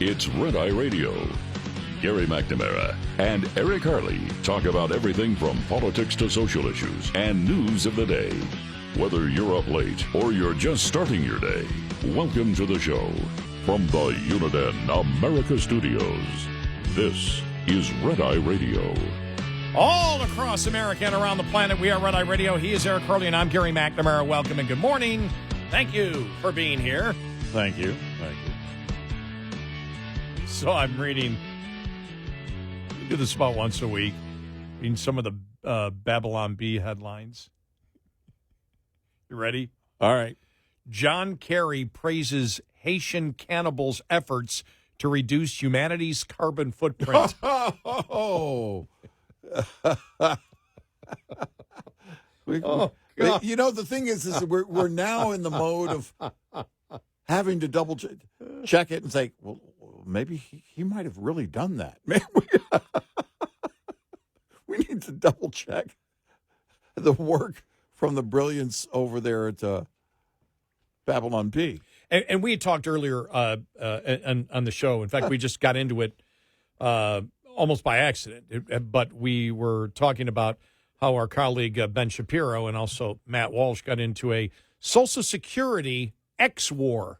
It's Red Eye Radio. Gary McNamara and Eric Harley talk about everything from politics to social issues and news of the day. Whether you're up late or you're just starting your day, welcome to the show. From the Uniden America Studios, this is Red Eye Radio. All across America and around the planet, we are Red Eye Radio. He is Eric Harley, and I'm Gary McNamara. Welcome and good morning. Thank you for being here. Thank you. So I'm reading, we do this about once a week, reading some of the Babylon Bee headlines. You ready? All right. John Kerry praises Haitian cannibals' efforts to reduce humanity's carbon footprint. Oh. God. You know, the thing is we're now in the mode of having to double check it and say, well, maybe he might have really done that. Maybe we need to double check the work from the brilliance over there at Babylon Bee. And we had talked earlier on the show. In fact, we just got into it almost by accident. But we were talking about how our colleague Ben Shapiro and also Matt Walsh got into a Social Security X-war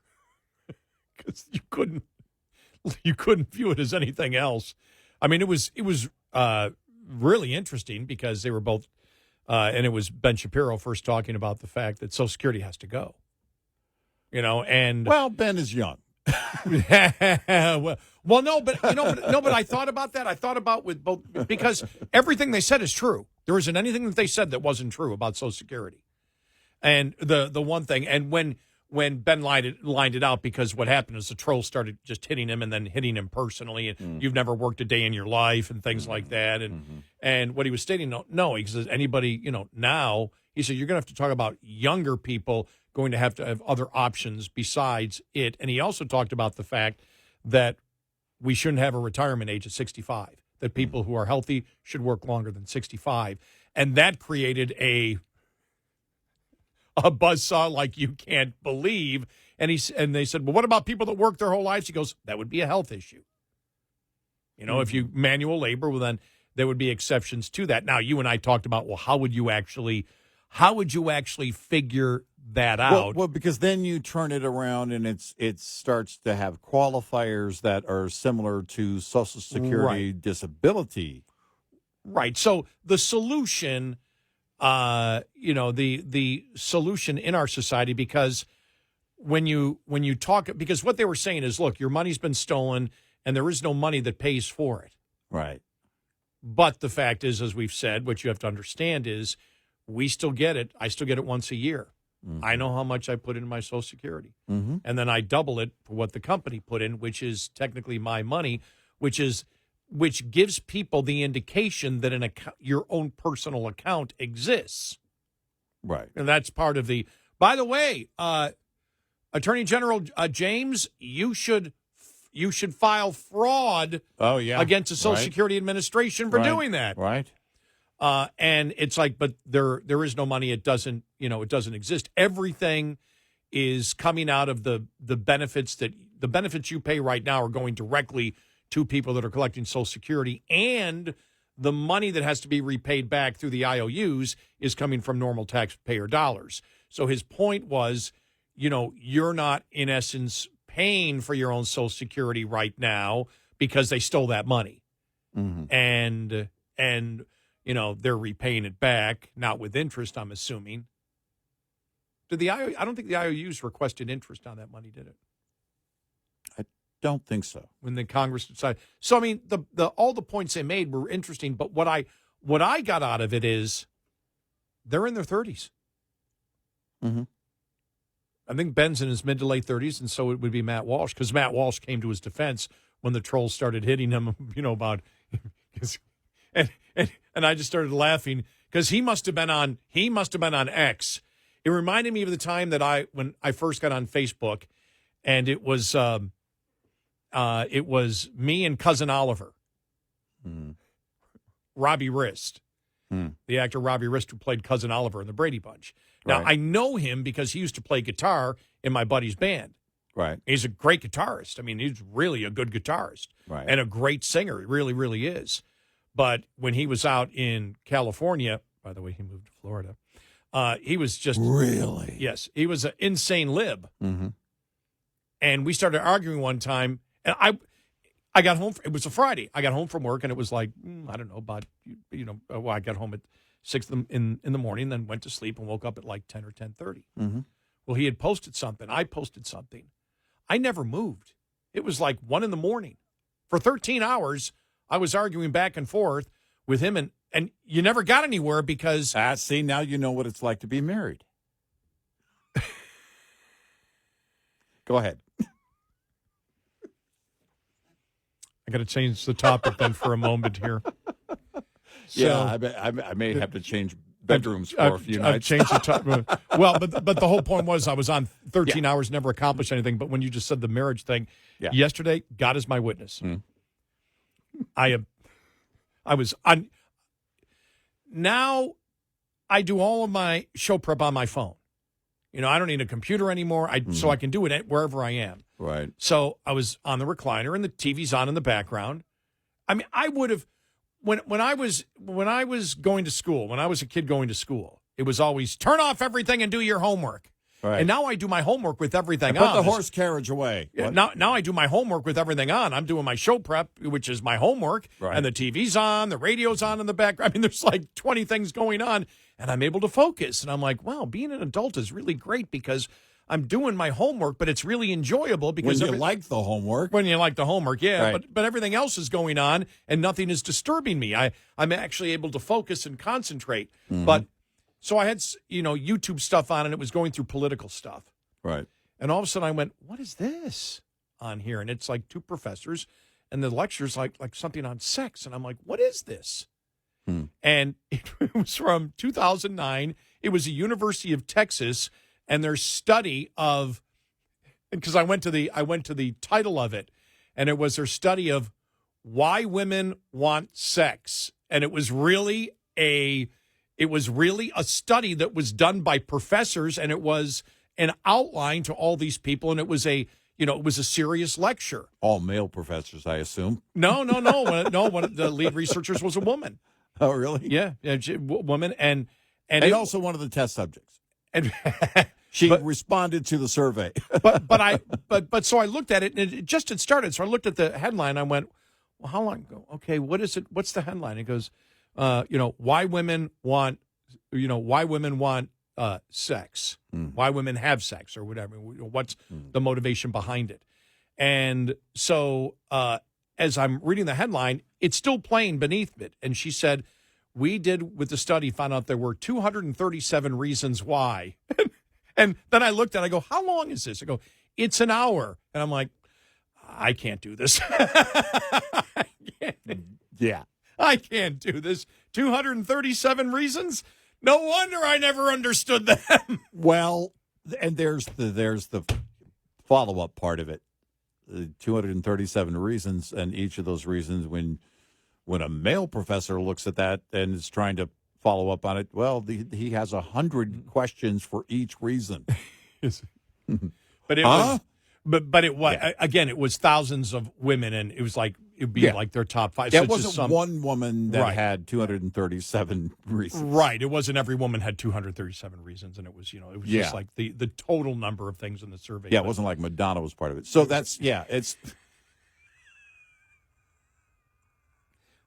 because you couldn't view it as anything else. I mean, it was really interesting because they were both, and it was Ben Shapiro first talking about the fact that Social Security has to go. You know, and Ben is young. but I thought about that. I thought about with both because everything they said is true. There isn't anything that they said that wasn't true about Social Security. And the one thing, and when Ben lined it out, because what happened is the trolls started just hitting him and then hitting him personally, and you've never worked a day in your life and things like that. And what he was stating, no, he says anybody, now he said you're going to have to talk about younger people going to have other options besides it. And he also talked about the fact that we shouldn't have a retirement age at 65, that people who are healthy should work longer than 65. And that created a buzzsaw like you can't believe. And they said, well, what about people that work their whole lives? He goes, that would be a health issue. If you manual labor, well, then there would be exceptions to that. Now, you and I talked about, well, how would you actually figure that out? Well, because then you turn it around and it starts to have qualifiers that are similar to Social Security disability. Right. So the solution, the solution in our society, because when you talk, because what they were saying is, look, your money's been stolen and there is no money that pays for it. Right. But the fact is, as we've said, what you have to understand is we still get it. I still get it once a year. Mm-hmm. I know how much I put in my Social Security. Mm-hmm. And then I double it for what the company put in, which is technically my money, which gives people the indication that your own personal account exists. Right. And that's part of the, by the way, Attorney General James, you should file fraud against the Social Security Administration for doing that. Right. And it's like, but there is no money. It doesn't exist. Everything is coming out of the benefits you pay right now are going directly to people that are collecting Social Security, and the money that has to be repaid back through the IOUs is coming from normal taxpayer dollars. So his point was, you're not in essence paying for your own Social Security right now because they stole that money. Mm-hmm. And they're repaying it back, not with interest, I'm assuming. I don't think the IOUs requested interest on that money, did it? I don't think so. When the Congress decided. So, I mean, all the points they made were interesting, but what I got out of it is they're in their 30s. Mm-hmm. I think Ben's in his mid to late 30s, and so it would be Matt Walsh, because Matt Walsh came to his defense when the trolls started hitting him, about and I just started laughing because he must have been on X. It reminded me of the time that when I first got on Facebook, and it was me and Cousin Oliver, Robbie Rist, the actor Robbie Rist, who played Cousin Oliver in the Brady Bunch. Now, Right. I know him because he used to play guitar in my buddy's band. Right. He's a great guitarist. I mean, he's really a good guitarist. Right. And a great singer. He really, really is. But when he was out in California, by the way, he moved to Florida, he was just... Really? Yes. He was an insane lib. Mm-hmm. And we started arguing one time. And I got home. It was a Friday. I got home from work, and it was like, I don't know, about, well, I got home at 6 in the morning, then went to sleep and woke up at like 10 or 10:30. Mm-hmm. Well, he had posted something. I posted something. I never moved. It was like 1 in the morning. For 13 hours, I was arguing back and forth with him, and you never got anywhere because... See, now you know what it's like to be married. Go ahead. I got to change the topic then for a moment here. Yeah, I may have to change bedrooms for a few I've nights. changed the topic. Well, but the whole point was I was on 13 hours, never accomplished anything. But when you just said the marriage thing, yesterday, God is my witness. Mm. I was on. Now I do all of my show prep on my phone. I don't need a computer anymore. So I can do it wherever I am. Right. So I was on the recliner and the TV's on in the background. I mean, I would have when I was going to school, when I was a kid going to school, it was always turn off everything and do your homework. Right. And now I do my homework with everything Put on. the horse carriage away. Yeah, now I do my homework with everything on. I'm doing my show prep, which is my homework, Right. and the TV's on, the radio's on in the background. I mean, there's like 20 things going on, and I'm able to focus. And I'm like, wow, being an adult is really great because I'm doing my homework, but it's really enjoyable because When you like the homework. when you like the homework, yeah. Right. But everything else is going on, and nothing is disturbing me. I'm actually able to focus and concentrate. Mm-hmm. But so I had YouTube stuff on, and it was going through political stuff. Right. And all of a sudden I went, what is this on here? And it's like two professors, and the lecture's like something on sex. And I'm like, what is this? And it was from 2009. It was a University of Texas, and their study of, because I went to the title of it, and it was their study of why women want sex. And it was really a study that was done by professors, and it was an outline to all these people, and it was a serious lecture. All male professors, I assume. No. One of the lead researchers was a woman. Oh, really? Yeah, woman, and also one of the test subjects. And She responded to the survey. but so I looked at it, and it just had started. So I looked at the headline. I went, well, how long ago? Okay, what is it? What's the headline? It goes, why women want sex, why women have sex, or whatever. What's the motivation behind it? And so as I'm reading the headline, it's still playing beneath it. And she said, we did with the study found out there were 237 reasons why. And then I looked and I go, how long is this? I go, it's an hour. And I'm like, I can't do this. Yeah. I can't do this. 237 reasons? No wonder I never understood them. Well, and there's the follow-up part of it. The 237 reasons, and each of those reasons, when a male professor looks at that and is trying to follow up on it, well, he has 100 questions for each reason. But it was, but it was again. It was thousands of women, and it was like it'd be like their top five. Yeah, so it wasn't one woman that had 237 reasons. Right. It wasn't every woman had 237 reasons, and it was just like the total number of things in the survey. Yeah, it wasn't like Madonna was part of it. So that's it's.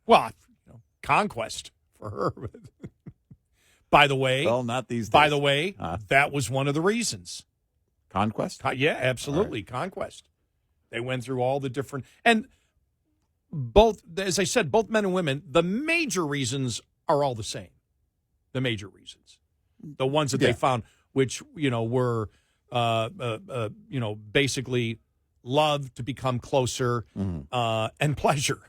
Well, conquest for her. By the way, Well, not these days. By the way, that was one of the reasons. Conquest? Yeah, absolutely. Right. Conquest. They went through all the different, and both, as I said, both men and women, the major reasons are all the same. The major reasons. The ones that they found, which, were, basically love to become closer, and pleasure.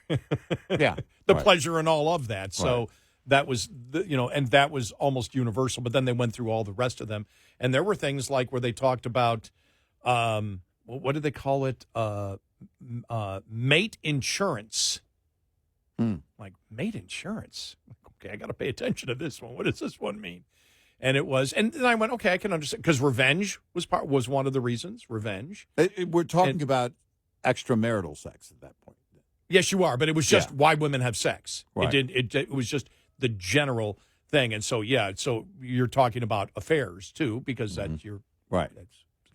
Yeah. The pleasure and all of that. So that was, and that was almost universal. But then they went through all the rest of them. And there were things like where they talked about, what did they call it? Mate insurance. Like, mate insurance? Okay, I got to pay attention to this one. What does this one mean? And it was, and then I went, okay, I can understand, because revenge was one of the reasons. Revenge. We're talking about extramarital sex at that point. Yes, you are, but it was just why women have sex. Right. It was just the general thing, and so so you're talking about affairs too, because that's your right.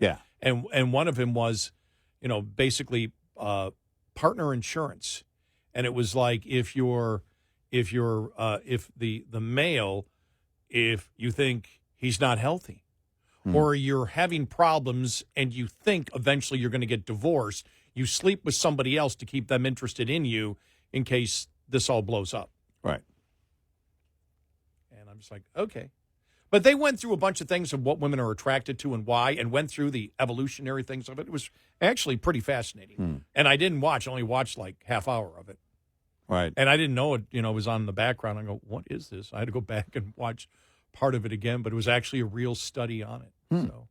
That's, and one of them was, basically partner insurance, and it was like if the male, if you think he's not healthy, or you're having problems and you think eventually you're going to get divorced, you sleep with somebody else to keep them interested in you in case this all blows up. Right. And I'm just like, okay. But they went through a bunch of things of what women are attracted to and why, and went through the evolutionary things of it. It was actually pretty fascinating. And I didn't watch, I only watched like half hour of it. Right. And I didn't know it, was on in the background. I go, what is this? I had to go back and watch part of it again, but it was actually a real study on it. So,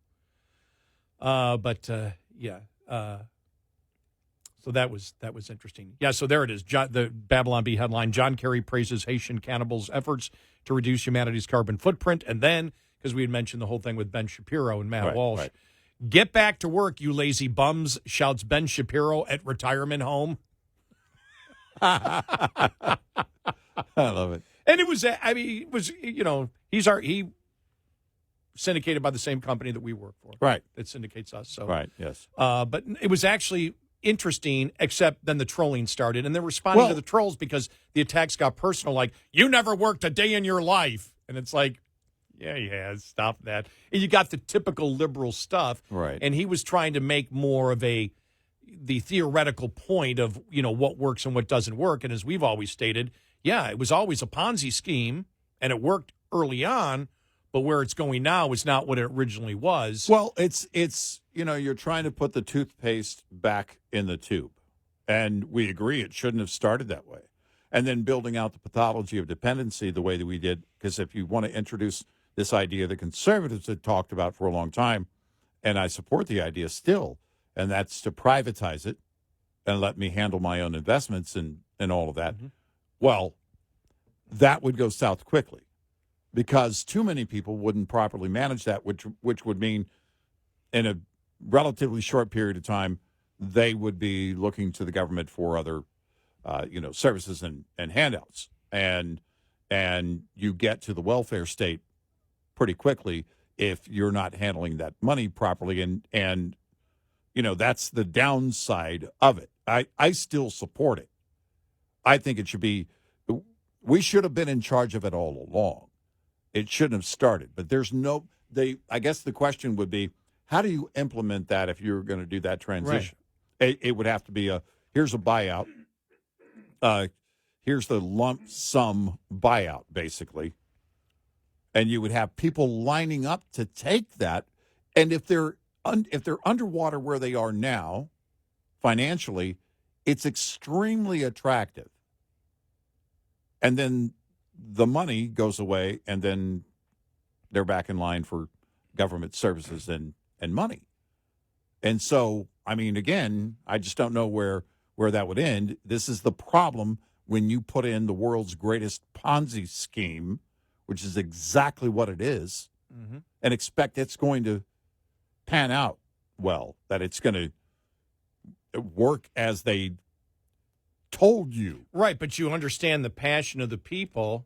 so that was interesting. Yeah, so there it is. The Babylon Bee headline: John Kerry praises Haitian cannibals' efforts to reduce humanity's carbon footprint. And then, because we had mentioned the whole thing with Ben Shapiro and Matt Walsh, right. Get back to work, you lazy bums, shouts Ben Shapiro at retirement home. I love it. And it was, he syndicated by the same company that we work for. Right. That syndicates us. So. Right, yes. But it was actually interesting, except then the trolling started, and they're responding to the trolls because the attacks got personal, like, you never worked a day in your life. And it's like, yeah, he has. Stop that. And you got the typical liberal stuff. Right. And he was trying to make more of the theoretical point of, what works and what doesn't work. And as we've always stated, yeah, it was always a Ponzi scheme, and it worked early on, but where it's going now is not what it originally was. Well, it's you're trying to put the toothpaste back in the tube. And we agree it shouldn't have started that way. And then building out the pathology of dependency the way that we did, because if you want to introduce this idea the conservatives had talked about for a long time, and I support the idea still, and that's to privatize it and let me handle my own investments and all of that. Mm-hmm. Well, that would go south quickly because too many people wouldn't properly manage that, which would mean in a relatively short period of time, they would be looking to the government for other, services and handouts. And you get to the welfare state pretty quickly if you're not handling that money properly. And that's the downside of it. I still support it. I think it should be, we should have been in charge of it all along. It shouldn't have started. But I guess the question would be, how do you implement that if you're going to do that transition? Right. It would have to be here's a buyout. Here's the lump sum buyout, basically. And you would have people lining up to take that. And if they're underwater where they are now, financially, it's extremely attractive. And then the money goes away, and then they're back in line for government services and money. And so, I mean, again, I just don't know where that would end. This is the problem when you put in the world's greatest Ponzi scheme, which is exactly what it is, mm-hmm. and expect it's going to pan out well, that it's going to work as they told you. Right, but you understand the passion of the people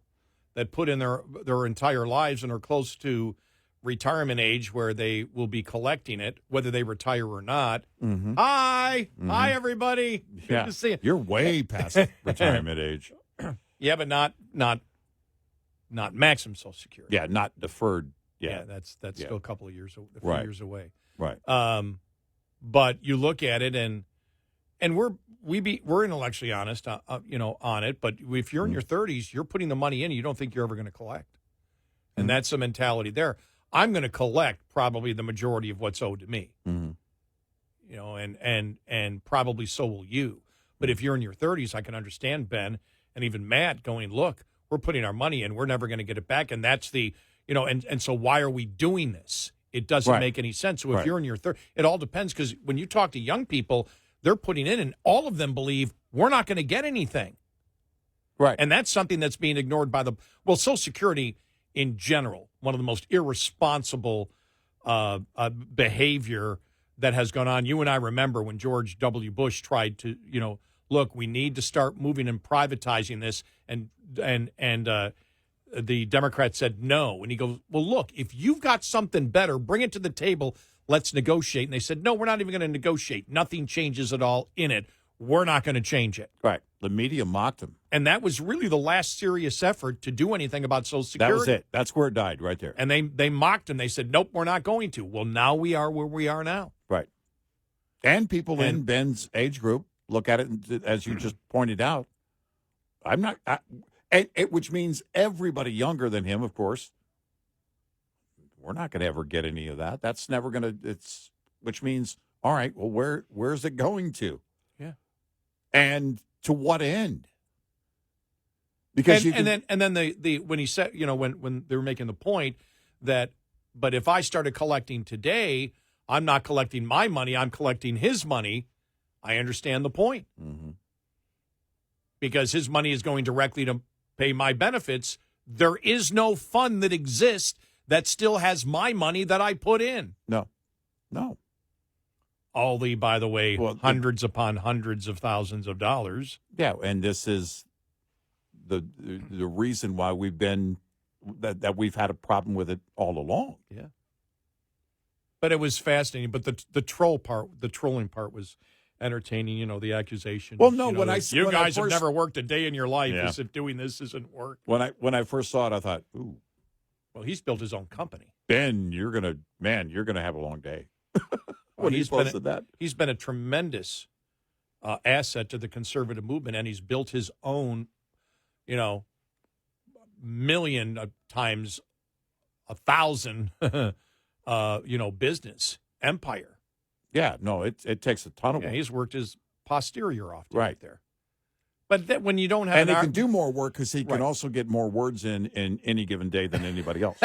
that put in their entire lives and are close to retirement age where they will be collecting it, whether they retire or not. Mm-hmm. Hi, everybody. Good to see you. You're way past retirement age. Yeah, but not maximum Social Security. Yeah, not deferred. Yeah, that's still a couple of years, a few years away. Right. But you look at it, and we're intellectually honest, on it. But if you're in your 30s, you're putting the money in, you don't think you're ever going to collect, and that's the mentality there. I'm going to collect probably the majority of what's owed to me, and probably so will you. But if you're in your 30s, I can understand Ben and even Matt going, look, we're putting our money in, we're never going to get it back, and that's the, and so why are we doing this? It doesn't make any sense. So if you're in your 30s, it all depends, because when you talk to young people, they're putting in, and all of them believe we're not going to get anything. Right. And that's something that's being ignored by Social Security in general, one of the most irresponsible behavior that has gone on. You and I remember when George W. Bush tried to, look, we need to start moving and privatizing this, and the Democrats said no. And he goes, well, look, if you've got something better, bring it to the table. Let's negotiate. And they said, no, we're not even going to negotiate. Nothing changes at all in it. We're not going to change it. Right. The media mocked him. And that was really the last serious effort to do anything about Social Security. That was it. That's where it died, right there. And they mocked him. They said, nope, we're not going to. Well, now we are where we are now. Right. And people in Ben's age group look at it, as you just pointed out. Which means everybody younger than him, of course. We're not going to ever get any of that. That's never going to. Which means, all right. Well, where's it going to? Yeah. And to what end? Because then when he said, when they were making the point that, but if I started collecting today, I'm not collecting my money. I'm collecting his money. I understand the point. Mm-hmm. Because his money is going directly to pay my benefits. There is no fund that exists that still has my money that I put in. No. Only, by the way, hundreds upon hundreds of thousands of dollars. Yeah, and this is the reason why we've been that we've had a problem with it all along. Yeah. But it was fascinating. But the trolling part was entertaining. The accusation. Well, no, you guys have never worked a day in your life as if doing this isn't work. When I first saw it, I thought, ooh. Well, he's built his own company. Ben, you're gonna have a long day. When he's posted that, he's been a tremendous asset to the conservative movement, and he's built his own, million times 1,000, business empire. Yeah, no, it takes a ton of work. He's worked his posterior off right there. But when you don't have, and he can do more work because he can also get more words in any given day than anybody else.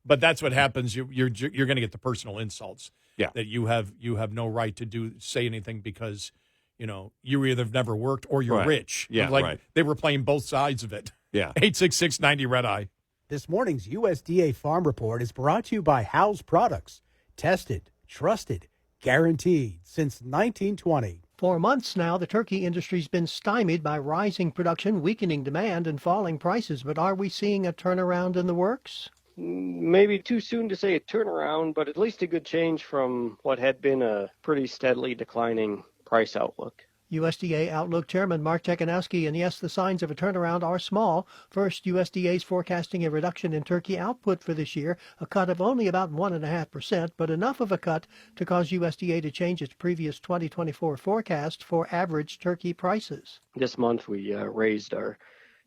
But that's what happens. You're going to get the personal insults. Yeah. That you have no right to say anything because you either have never worked or you're rich. Yeah, They were playing both sides of it. Yeah. 866-90 Red Eye. This morning's USDA Farm Report is brought to you by House Products. Tested, trusted, guaranteed since 1920. For months now, the turkey industry's been stymied by rising production, weakening demand, and falling prices. But are we seeing a turnaround in the works? Maybe too soon to say a turnaround, but at least a good change from what had been a pretty steadily declining price outlook. USDA Outlook Chairman Mark Tekanowski, and yes, the signs of a turnaround are small. First, USDA is forecasting a reduction in turkey output for this year, a cut of only about 1.5%, but enough of a cut to cause USDA to change its previous 2024 forecast for average turkey prices. This month, we raised our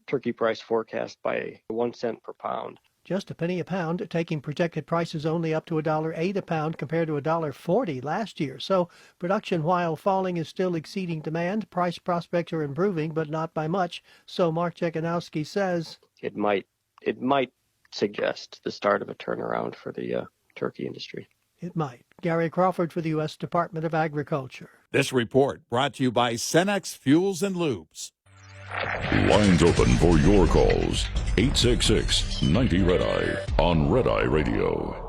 turkey price forecast by 1 cent per pound. Just a penny a pound, taking projected prices only up to $1.08 a pound compared to $1.40 last year. So production, while falling, is still exceeding demand. Price prospects are improving, but not by much. So Mark Jekanowski says it might suggest the start of a turnaround for the turkey industry. It might. Gary Crawford for the U.S. Department of Agriculture. This report brought to you by Cenex Fuels and Lubes. Lines open for your calls. 866-90 Red Eye on Red Eye Radio.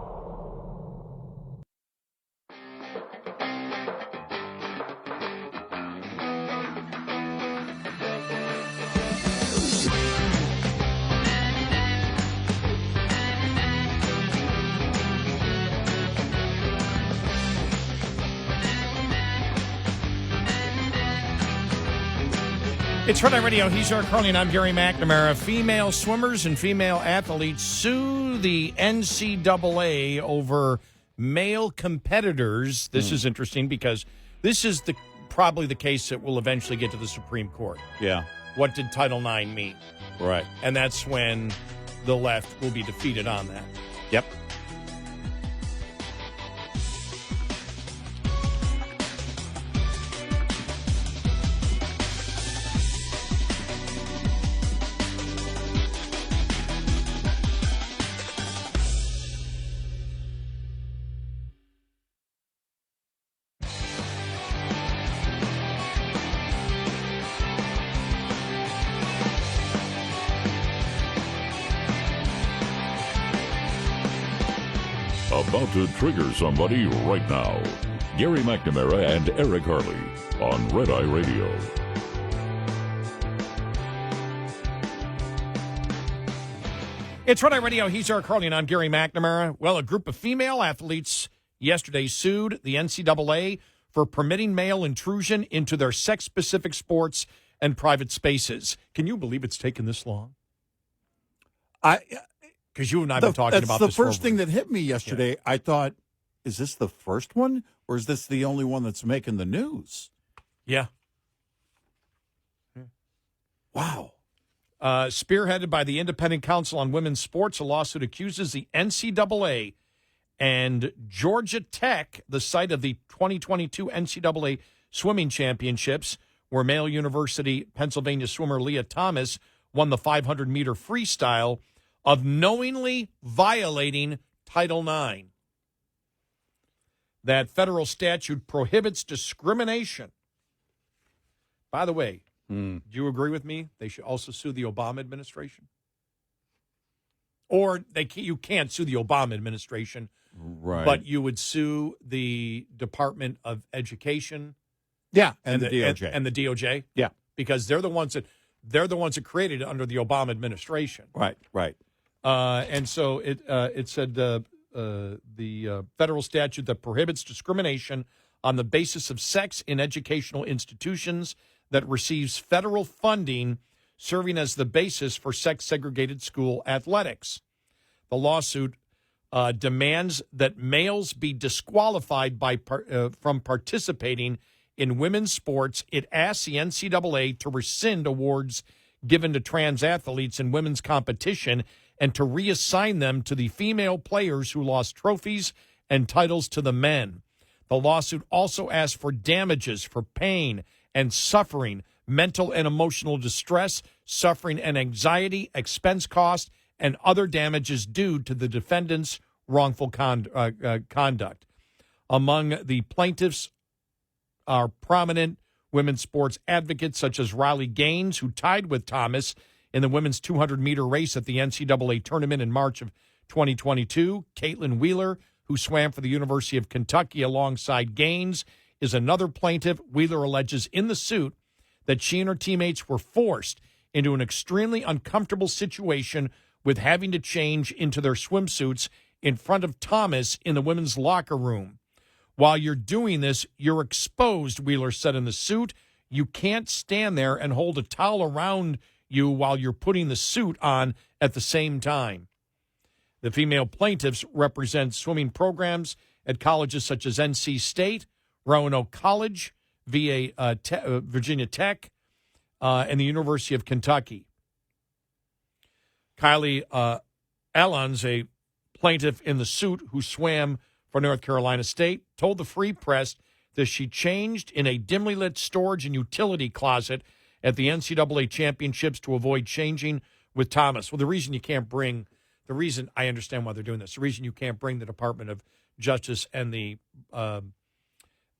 It's Red Eye Radio. He's Eric Carly, and I'm Gary McNamara. Female swimmers and female athletes sue the NCAA over male competitors. This is interesting because this is probably the case that will eventually get to the Supreme Court. Yeah. What did Title IX mean? Right. And that's when the left will be defeated on that. Yep. about to trigger somebody right now. Gary McNamara and Eric Harley on Red Eye Radio. It's Red Eye Radio. He's Eric Harley, and I'm Gary McNamara. Well, a group of female athletes yesterday sued the NCAA for permitting male intrusion into their sex-specific sports and private spaces. Can you believe it's taken this long? Because you and I have been talking about this. That's the first thing that hit me yesterday. Yeah. I thought, is this the first one, or is this the only one that's making the news? Yeah. Wow. Spearheaded by the Independent Council on Women's Sports, a lawsuit accuses the NCAA and Georgia Tech, the site of the 2022 NCAA Swimming Championships, where male University Pennsylvania swimmer Leah Thomas won the 500-meter freestyle, of knowingly violating Title IX. That federal statute prohibits discrimination. By the way, do you agree with me? They should also sue the Obama administration? Or you can't sue the Obama administration, right? But you would sue the Department of Education, and the DOJ, and the DOJ, because they're the ones that created it under the Obama administration, right. And so it said the federal statute that prohibits discrimination on the basis of sex in educational institutions that receives federal funding, serving as the basis for sex-segregated school athletics. The lawsuit demands that males be disqualified from participating in women's sports. It asks the NCAA to rescind awards given to trans athletes in women's competition and to reassign them to the female players who lost trophies and titles to the men. The lawsuit also asks for damages for pain and suffering, mental and emotional distress, suffering and anxiety, expense costs, and other damages due to the defendant's wrongful conduct. Among the plaintiffs are prominent women's sports advocates such as Riley Gaines, who tied with Thomas in the women's 200-meter race at the NCAA tournament in March of 2022. Caitlin Wheeler, who swam for the University of Kentucky alongside Gaines, is another plaintiff. Wheeler alleges in the suit that she and her teammates were forced into an extremely uncomfortable situation with having to change into their swimsuits in front of Thomas in the women's locker room. While you're doing this, you're exposed, Wheeler said in the suit. You can't stand there and hold a towel around you while you're putting the suit on at the same time. The female plaintiffs represent swimming programs at colleges such as NC State, Roanoke College, Virginia Tech, and the University of Kentucky. Kylie Allons, a plaintiff in the suit who swam for North Carolina State, told the Free Press that she changed in a dimly lit storage and utility closet at the NCAA championships to avoid changing with Thomas. Well, the reason I understand why they're doing this, the reason you can't bring the Department of Justice and the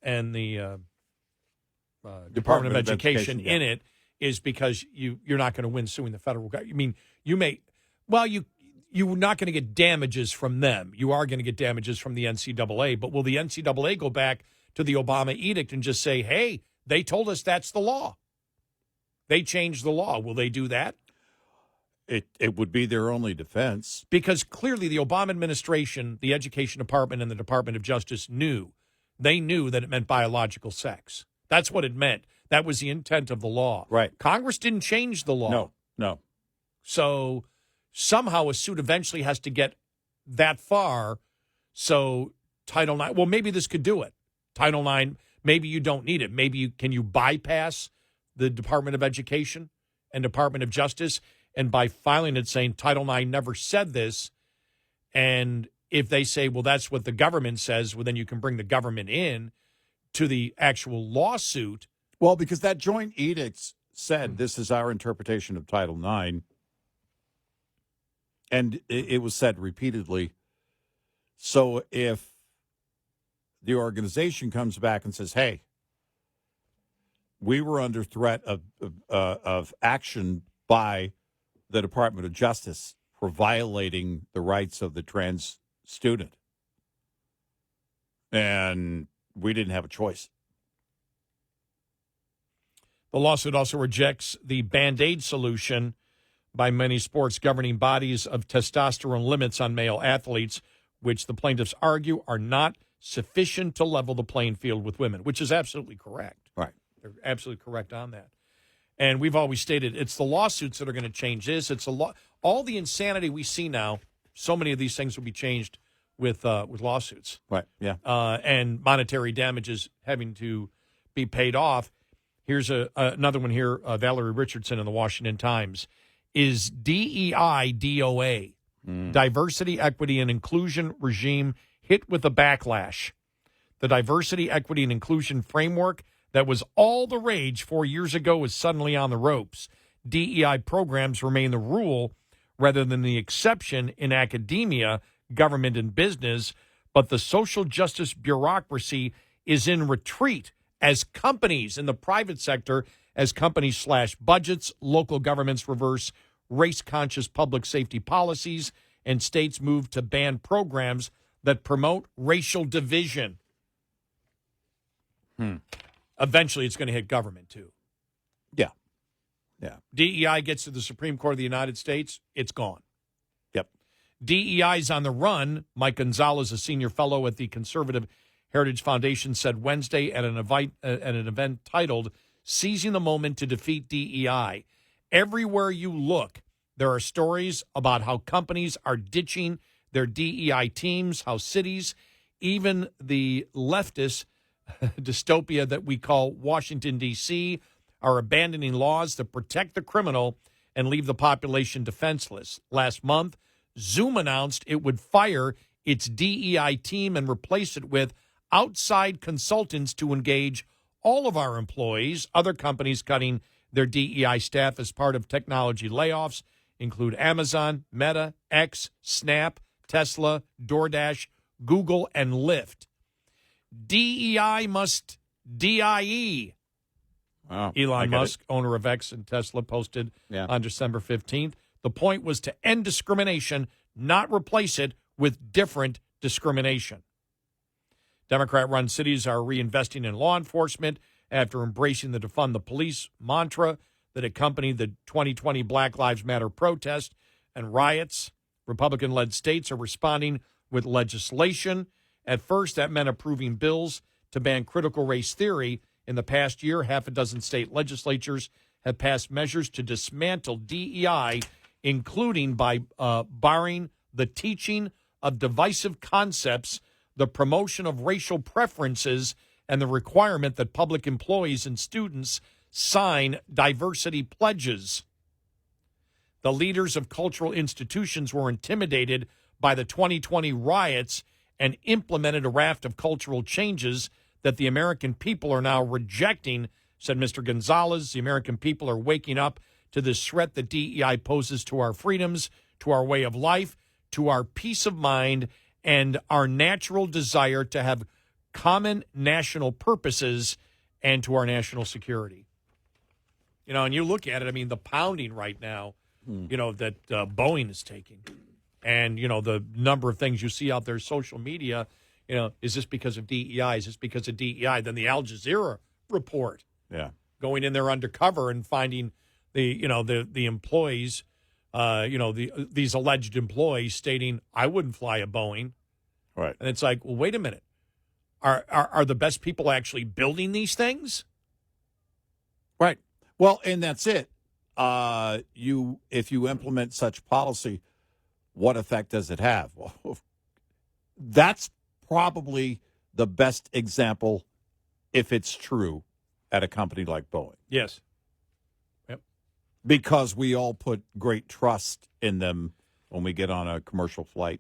Department of Education in it is because you're not going to win suing the federal government. I mean, you're not going to get damages from them. You are going to get damages from the NCAA, but will the NCAA go back to the Obama edict and just say, hey, they told us that's the law? They changed the law. Will they do that? It would be their only defense. Because clearly the Obama administration, the Education Department, and the Department of Justice knew. They knew that it meant biological sex. That's what it meant. That was the intent of the law. Right. Congress didn't change the law. No. So somehow a suit eventually has to get that far. So Title IX, well, maybe this could do it. Title IX, maybe you don't need it. Can you bypass the Department of Education and Department of Justice? And by filing it saying Title IX never said this, and if they say, well, that's what the government says, well, then you can bring the government in to the actual lawsuit. Well, because that joint edict said this is our interpretation of Title IX, and it was said repeatedly. So if the organization comes back and says, hey, we were under threat of action by the Department of Justice for violating the rights of the trans student, And we didn't have a choice. The lawsuit also rejects the Band-Aid solution by many sports governing bodies of testosterone limits on male athletes, which the plaintiffs argue are not sufficient to level the playing field with women, which is absolutely correct. Right. They're absolutely correct on that. And we've always stated it's the lawsuits that are going to change this. It's all the insanity we see now. So many of these things will be changed with lawsuits. Right. Yeah. And monetary damages having to be paid off. Here's another one here. Valerie Richardson in the Washington Times. Is DEI DOA, Diversity, Equity, and Inclusion regime, hit with a backlash? The Diversity, Equity, and Inclusion framework that was all the rage 4 years ago is suddenly on the ropes. DEI programs remain the rule rather than the exception in academia, government, and business, but the social justice bureaucracy is in retreat as companies in the private sector, as companies slash budgets, local governments reverse race-conscious public safety policies, and states move to ban programs that promote racial division. Eventually, it's going to hit government, too. Yeah. Yeah. DEI gets to the Supreme Court of the United States, it's gone. Yep. DEI's on the run. Mike Gonzalez, a senior fellow at the Conservative Heritage Foundation, said Wednesday at an event titled Seizing the Moment to Defeat DEI. Everywhere you look, there are stories about how companies are ditching their DEI teams, how cities, even the leftist dystopia that we call Washington, D.C., are abandoning laws that protect the criminal and leave the population defenseless. Last month, Zoom announced it would fire its DEI team and replace it with outside consultants to engage all of our employees. Other companies cutting their DEI staff as part of technology layoffs include Amazon, Meta, X, Snap, Tesla, DoorDash, Google, and Lyft. DEI must DIE. Wow. Elon Musk, owner of X and Tesla, posted on December 15th. The point was to end discrimination, not replace it with different discrimination. Democrat-run cities are reinvesting in law enforcement after embracing the defund the police mantra that accompanied the 2020 Black Lives Matter protest and riots. Republican-led states are responding with legislation. At first, that meant approving bills to ban critical race theory. In the past year, half a dozen state legislatures have passed measures to dismantle DEI, including by barring the teaching of divisive concepts, the promotion of racial preferences, and the requirement that public employees and students sign diversity pledges. The leaders of cultural institutions were intimidated by the 2020 riots and implemented a raft of cultural changes that the American people are now rejecting, said Mr. Gonzalez. The American people are waking up to this threat that DEI poses to our freedoms, to our way of life, to our peace of mind, and our natural desire to have common national purposes and to our national security. You know, and you look at it, I mean, the pounding right now, you know, that Boeing is taking. And, you know, the number of things you see out there, social media, you know, is this because of DEI? Is this because of DEI? Then the Al Jazeera report. Yeah. Going in there undercover and finding the employees, these alleged employees stating, I wouldn't fly a Boeing. Right. And it's like, well, wait a minute. Are the best people actually building these things? Right. Well, and that's it. If you implement such policy, what effect does it have? Well, that's probably the best example, if it's true, at a company like Boeing. Yes. Yep. Because we all put great trust in them when we get on a commercial flight.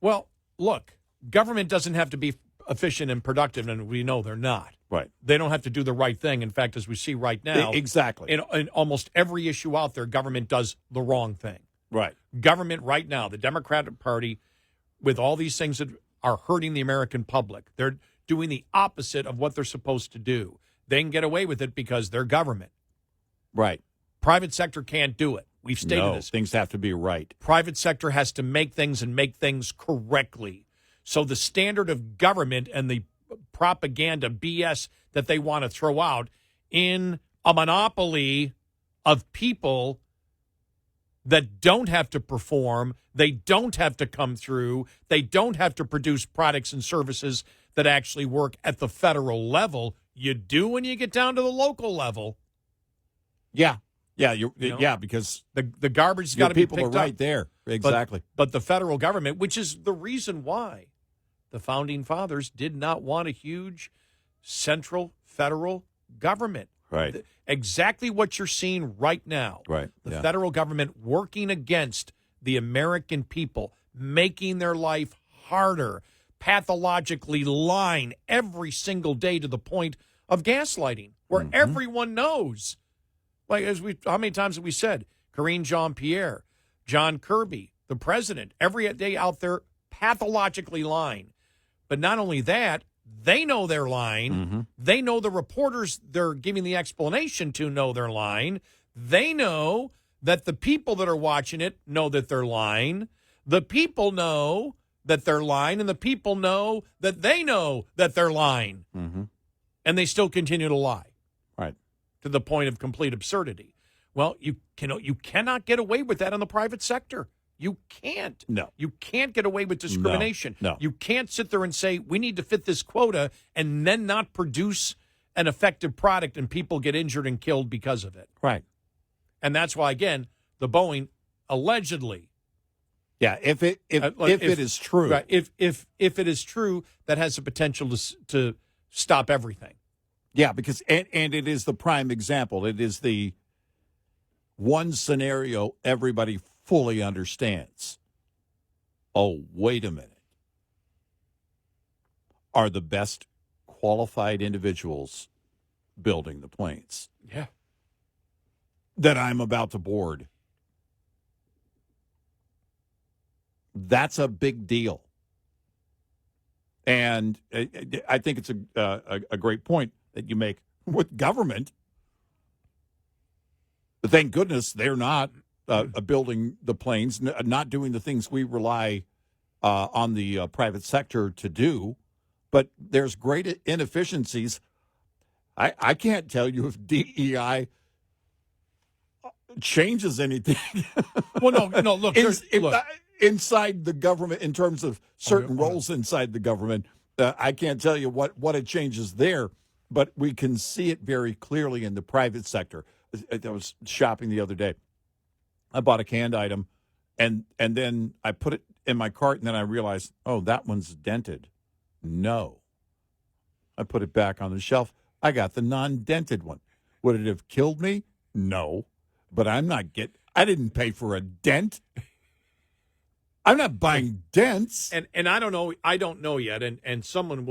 Well, look, government doesn't have to be efficient and productive, and we know they're not. Right. They don't have to do the right thing. In fact, as we see right now, exactly. In almost every issue out there, government does the wrong thing. Right. Government right now, the Democratic Party, with all these things that are hurting the American public, they're doing the opposite of what they're supposed to do. They can get away with it because they're government. Right. Private sector can't do it. We've stated this. Things have to be right. Private sector has to make things and make things correctly. So the standard of government and the propaganda BS that they want to throw out in a monopoly of people that don't have to perform, they don't have to come through, they don't have to produce products and services that actually work at the federal level. You do when you get down to the local level. Yeah. Yeah, You know? yeah, because The garbage has got your to be people picked are right up. there. Exactly. But the federal government, which is the reason why the founding fathers did not want a huge central federal government. Right. Exactly what you're seeing right now. Right. The Yeah. federal government working against the American people, making their life harder, pathologically lying every single day to the point of gaslighting, where everyone knows. Like, how many times have we said, Karine Jean-Pierre, John Kirby, the president, every day out there pathologically lying. But not only that, they know they're lying. They know the reporters they're giving the explanation to know they're lying. They know that the people that are watching it know that they're lying. The people know that they're lying, and the people know that they know that they're lying. And they still continue to lie. Right. To the point of complete absurdity. Well, you cannot get away with that in the private sector. You can't. No. You can't get away with discrimination. No. You can't sit there and say, we need to fit this quota and then not produce an effective product and people get injured and killed because of it. Right. And that's why, again, the Boeing allegedly. Yeah, if it is true. Right, if it is true, that has the potential to stop everything. Yeah, because and it is the prime example. It is the one scenario everybody fully understands. Oh, wait a minute. Are the best qualified individuals building the planes Yeah. that I'm about to board? That's a big deal. And I think it's a great point that you make with government. But thank goodness they're not building the planes, not doing the things we rely on the private sector to do. But there's great inefficiencies. I can't tell you if DEI changes anything. Well, no. Look, look. Inside the government, in terms of certain roles inside the government, I can't tell you what it changes there, but we can see it very clearly in the private sector. I was shopping the other day. I bought a canned item, and then I put it in my cart, and then I realized, oh, that one's dented. No. I put it back on the shelf. I got the non-dented one. Would it have killed me? No. But I didn't pay for a dent. I'm not buying dents. And I don't know yet, and someone in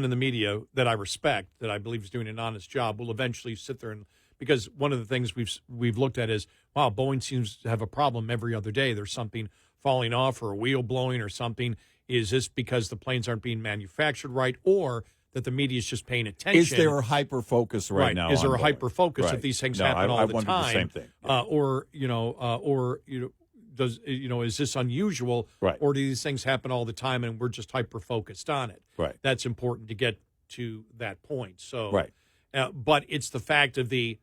the media that I respect, that I believe is doing an honest job, will eventually sit there and, because one of the things we've looked at is, wow, Boeing seems to have a problem every other day. There's something falling off or a wheel blowing or something. Is this because the planes aren't being manufactured right, or that the media is just paying attention? Is there a hyper focus right now? Is there a Boeing? hyper focus Right. if these things No, happen all I the wondered time? the same thing. Is this unusual? Right. Or do these things happen all the time and we're just hyper focused on it? Right. That's important to get to that point. So, Right. But it's the fact of the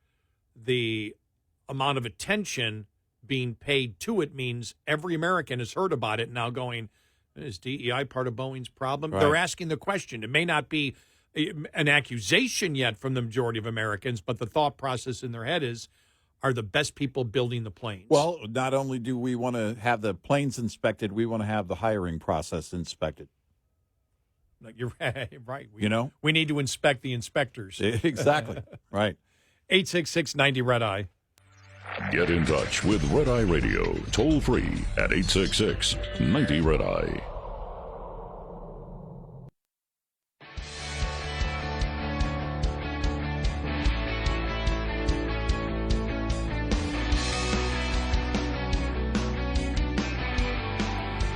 amount of attention being paid to it means every American has heard about it now going, is DEI part of Boeing's problem? Right. They're asking the question. It may not be an accusation yet from the majority of Americans, but the thought process in their head is, are the best people building the planes? Well, not only do we want to have the planes inspected, we want to have the hiring process inspected. You're right. We need to inspect the inspectors. Exactly. Right. 866-90-RED-EYE. Get in touch with Red Eye Radio, toll free at 866-90-RED-EYE.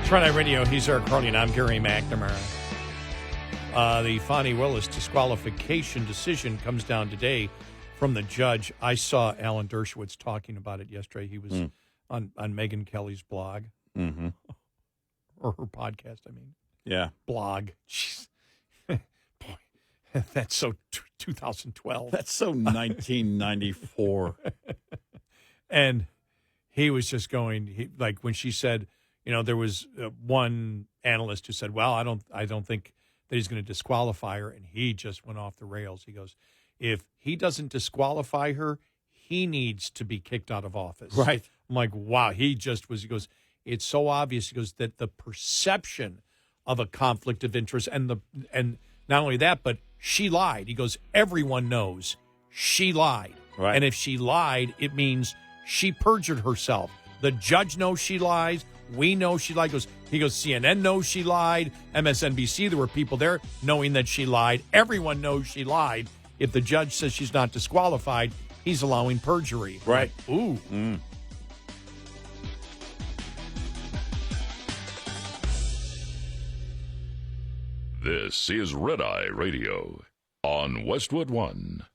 It's Red Eye Radio. He's Eric Carly, and I'm Gary McNamara. The Fonnie Willis disqualification decision comes down today from the judge. I saw Alan Dershowitz talking about it yesterday. He was on Megyn Kelly's blog. Mm-hmm. or her podcast, I mean. Yeah. Blog. Jeez. Boy, that's so 2012. That's so 1994. And he was just going, like when she said, there was one analyst who said, well, I don't think that he's going to disqualify her. And he just went off the rails. He goes, if he doesn't disqualify her, he needs to be kicked out of office. Right. I'm like, wow. He goes, it's so obvious. He goes, that the perception of a conflict of interest and not only that, but she lied. He goes, everyone knows she lied. Right. And if she lied, it means she perjured herself. The judge knows she lies. We know she lied. He goes, CNN knows she lied. MSNBC, there were people there knowing that she lied. Everyone knows she lied. If the judge says she's not disqualified, he's allowing perjury. Right. Like, ooh. Mm. This is Red Eye Radio on Westwood One.